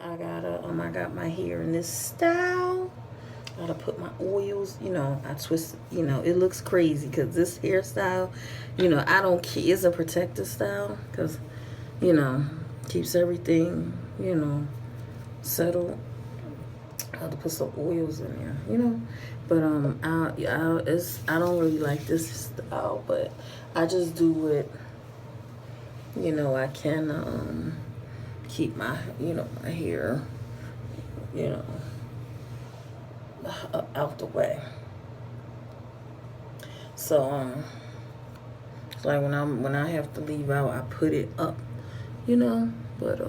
I got my hair in this style. Gotta put my oils, I twist, it looks crazy because this hairstyle, I don't care. It's a protective style because, you know, keeps everything, settled. I have to put some oils in there. But I don't really like this style, but I just do it. I can keep my my hair, you know, out the way. So it's like when I have to leave out, I put it up, But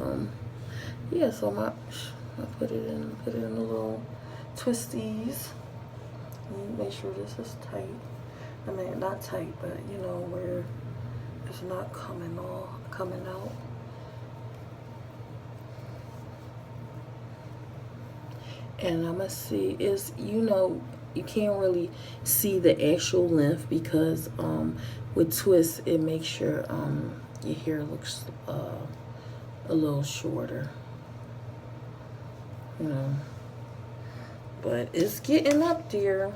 yeah. So I put it in the little twisties. Make sure this is tight. I mean, not tight, but where it's not coming out. And I'm gonna see is you can't really see the actual length because with twists it makes sure your hair looks a little shorter. But it's getting up there.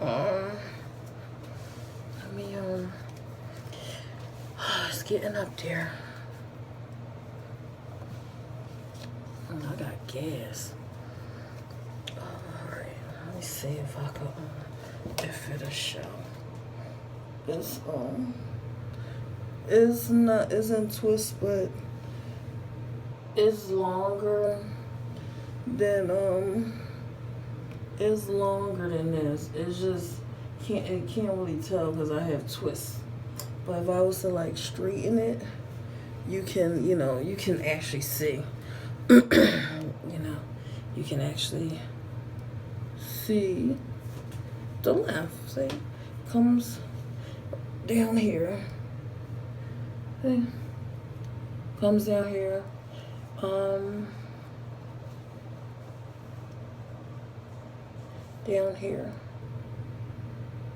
Let me it's getting up there. I got gas. Alright, let me see if I could if it'll show. Isn't twist, but it's longer than this. It's just can't really tell because I have twists. But if I was to like straighten it, you can actually see. You can actually see the length. See, comes down here. See, comes down here. Down here.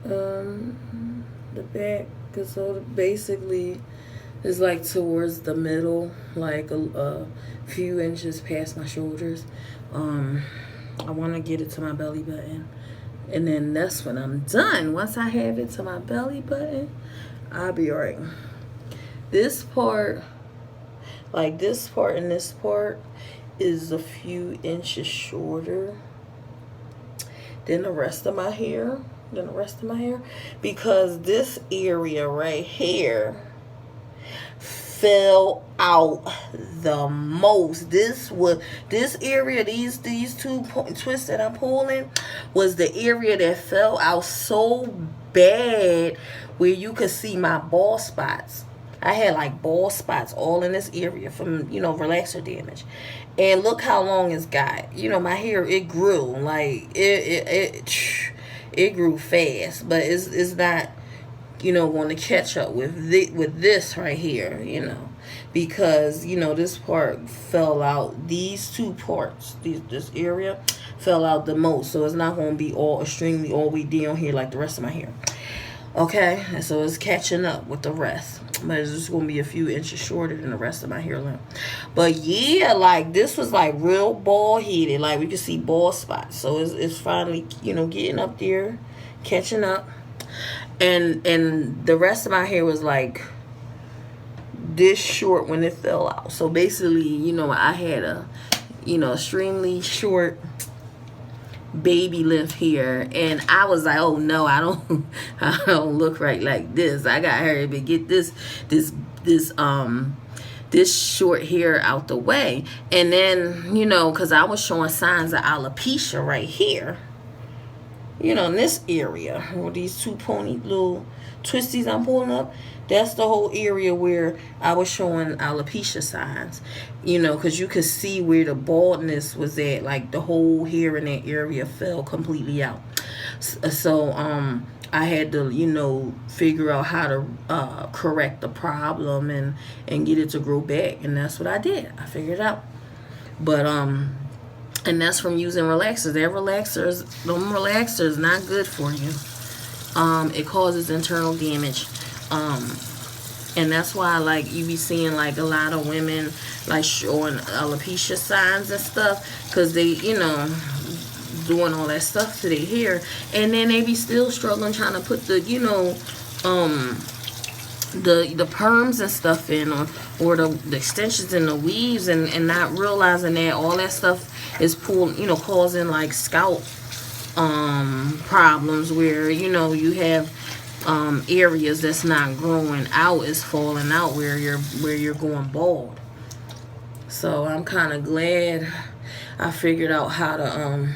The back, cause so basically it's like towards the middle, like a few inches past my shoulders. I want to get it to my belly button, and then that's when I'm done. Once I have it to my belly button, I'll be alright. This part, like this part and this part, is a few inches shorter than the rest of my hair. Because this area right here fell out the most. This area, these two twists that I'm pulling, was the area that fell out so bad where you could see my bald spots. I had like bald spots all in this area from relaxer damage. And look how long it's got. My hair, it grew like it grew fast, but it's not going to catch up with this right here, because this part fell out. These two parts, this area fell out the most, so it's not going to be all extremely all the way down here like the rest of my hair. Okay, and so it's catching up with the rest, but it's just going to be a few inches shorter than the rest of my hair length. But yeah, like this was like real bald headed, like we could see bald spots. So it's finally getting up there, catching up, and the rest of my hair was like this short when it fell out. So basically, I had a extremely short baby length hair, and I was like, oh no, I don't look right like this. I got her to get this short hair out the way. And then because I was showing signs of alopecia right here, in this area where these two pony little twisties I'm pulling up, that's the whole area where I was showing alopecia signs, because you could see where the baldness was at. Like the whole hair in that area fell completely out. So I had to figure out how to correct the problem and get it to grow back, and that's what I did. I figured it out. But and that's from using relaxers. Them relaxers not good for you. It causes internal damage. And that's why, like, you be seeing like a lot of women like showing alopecia signs and stuff, because they, doing all that stuff to their hair, and then they be still struggling trying to put the, um the perms and stuff in, or the extensions and the weaves, and not realizing that all that stuff is causing like scalp problems, where you have areas that's not growing out, is falling out, where you're going bald. So I'm kind of glad I figured out how to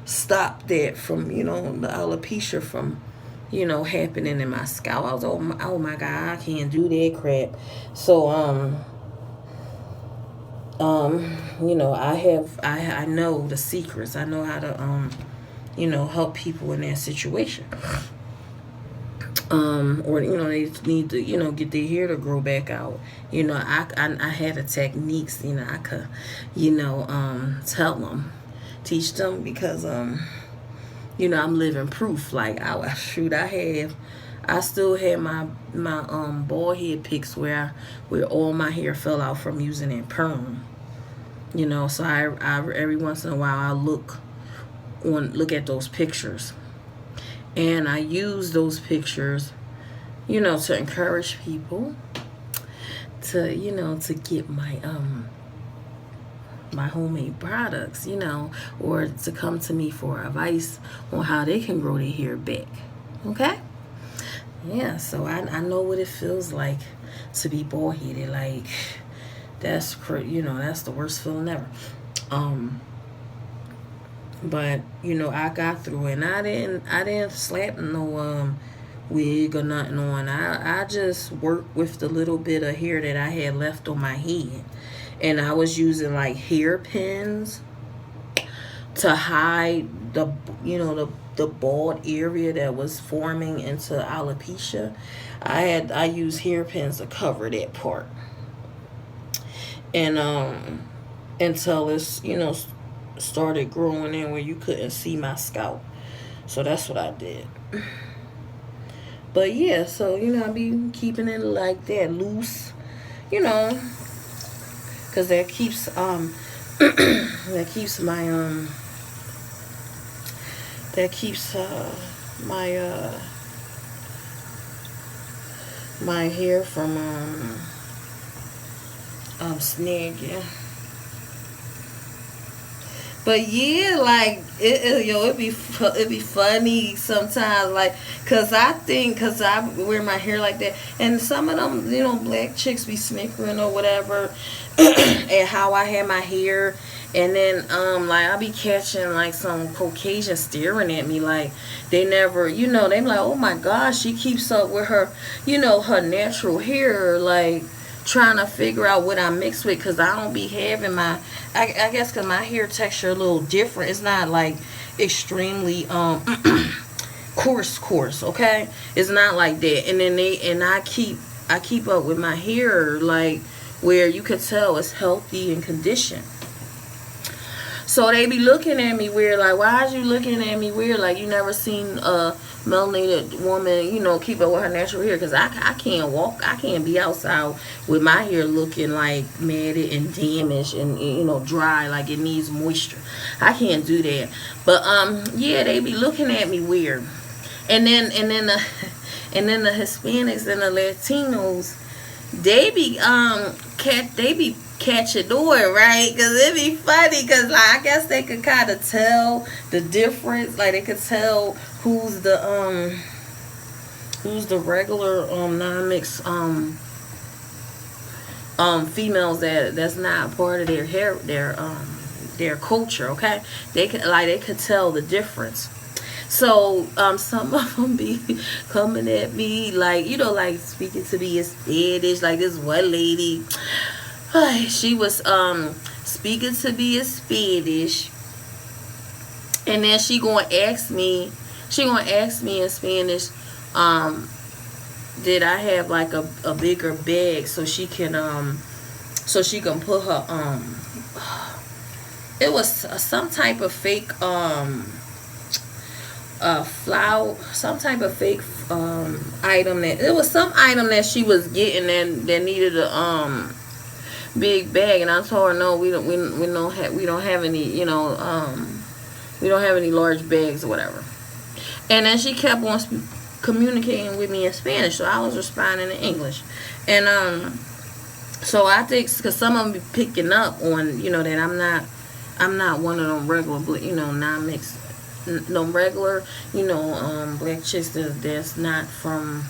stop that from, the alopecia from, happening in my scalp. I was, oh my God, I can't do that crap. So I know the secrets. I know how to help people in that situation. Or they need to get their hair to grow back out. I had the techniques. I could tell them, teach them, because I'm living proof. Like, I still had my bald head pics where all my hair fell out from using that perm. So I every once in a while I look at those pictures, and I use those pictures, to encourage people to get my homemade products, or to come to me for advice on how they can grow their hair back. Okay? Yeah, so I know what it feels like to be bald headed. Like, that's that's the worst feeling ever. But I got through it, and I didn't slap no wig or nothing on. I just worked with the little bit of hair that I had left on my head, and I was using like hairpins to hide the bald area that was forming into alopecia. I used hairpins to cover that part, and until it's started growing in where you couldn't see my scalp. So that's what I did. But yeah, so I be keeping it like that, loose, because that keeps that keeps my my hair from snagging. But yeah, like it'd be funny sometimes, like, cause I wear my hair like that, and some of them black chicks be snickering or whatever at how I had my hair, and then like I be catching like some Caucasian staring at me like they never they be like, oh my gosh, she keeps up with her her natural hair, like trying to figure out what I mix with, because I don't be having I guess because my hair texture a little different. It's not like extremely coarse, okay? It's not like that. And then I keep up with my hair, like where you could tell it's healthy and conditioned. So they be looking at me weird, like, why is you looking at me weird? Like, you never seen a melanated woman, keep up with her natural hair. Because I can't walk, I can't be outside with my hair looking like matted and damaged and, dry, like it needs moisture. I can't do that. But, yeah, they be looking at me weird. And then the Hispanics and the Latinos, they be catching on, right? Because it be funny, because like, I guess they could kind of tell the difference. Like, they could tell who's the regular non-mixed females that's not part of their hair, their culture. Okay, they could tell the difference. So some of them be coming at me like like speaking to me in Spanish. Like this one lady, she was speaking to me in Spanish, and then she gonna ask me in Spanish, did I have like a bigger bag so she can put her it was some type of fake flower, some type of fake item, that it was some item that she was getting that needed a big bag, and I told her no, we don't have any, we don't have any large bags or whatever. And then she kept on communicating with me in Spanish, so I was responding in English. And so I think because some of them be picking up on, that I'm not one of them regular, non-mixed, no regular, black chicks that's not from,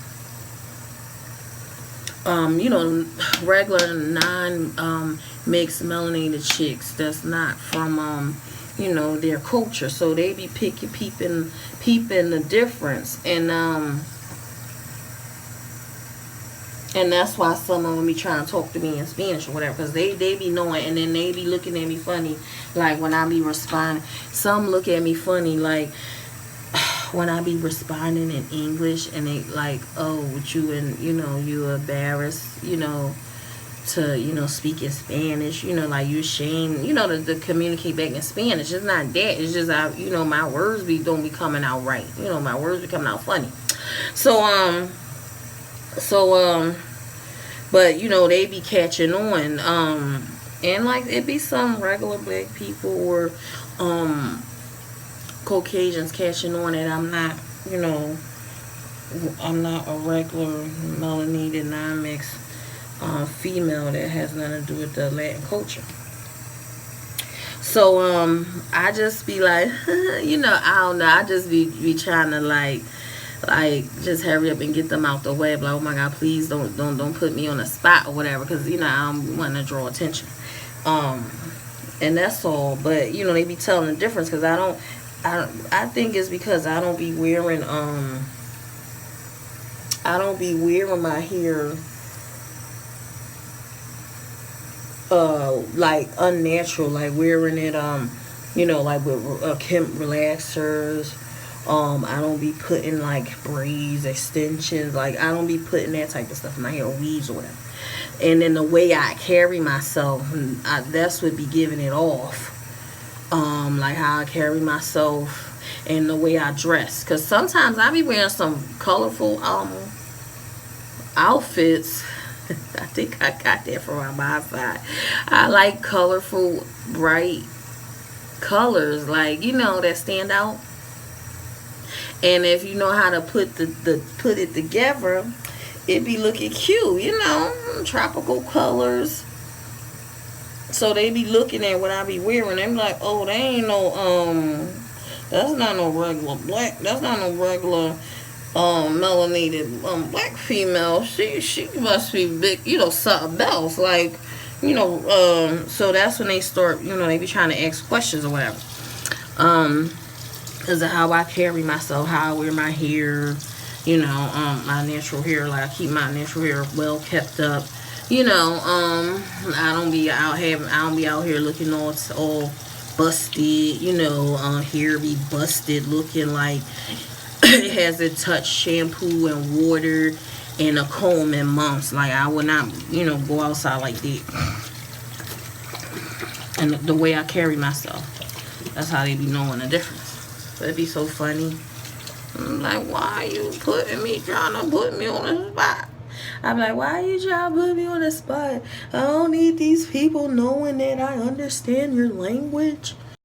regular non-mixed melanated chicks that's not from, their culture. So they be peeping the difference. And that's why some of them be trying to talk to me in Spanish or whatever, because they be knowing, and then they be looking at me funny, like when I be responding. Some look at me funny, like when I be responding in English, and they like, oh, would you, and you embarrassed, to speak in Spanish, like you ashamed, to communicate back in Spanish. It's not that. It's just my words don't be coming out right. My words be coming out funny. But they be catching on, and like it be some regular black people or Caucasians catching on that I'm not, I'm not a regular melanated non-mixed female that has nothing to do with the Latin culture. So I just be like, I don't know, I just be trying to like just hurry up and get them out the way. Like, oh my God, please don't put me on the spot or whatever, because I don't want to draw attention. And that's all. But they be telling the difference, because I think it's because I don't be wearing my hair like unnatural, like wearing it like with Kemp relaxers. I don't be putting like braids, extensions, like I don't be putting that type of stuff in my hair, or weaves or whatever. And then the way I carry myself, that's what be giving it off. Like how I carry myself and the way I dress. Cause sometimes I be wearing some colorful outfits. I think I got that from my side. I like colorful, bright colors, like that stand out. And if you know how to put put it together, it be looking cute, tropical colors. So they be looking at what I be wearing. They be like, oh, they ain't no that's not no regular black. That's not no regular melanated black female. She must be big, something else. Like, so that's when they start, they be trying to ask questions or whatever. Because of how I carry myself, how I wear my hair, my natural hair. Like I keep my natural hair well kept up. I don't be out here looking all busted. Hair be busted, looking like it hasn't touched shampoo and water and a comb in months. Like I would not, go outside like that. And the way I carry myself, that's how they be knowing the difference. So it'd be so funny. I'm like, why you trying to put me on the spot? I'm like, why you trying to put me on the spot? I don't need these people knowing that I understand your language.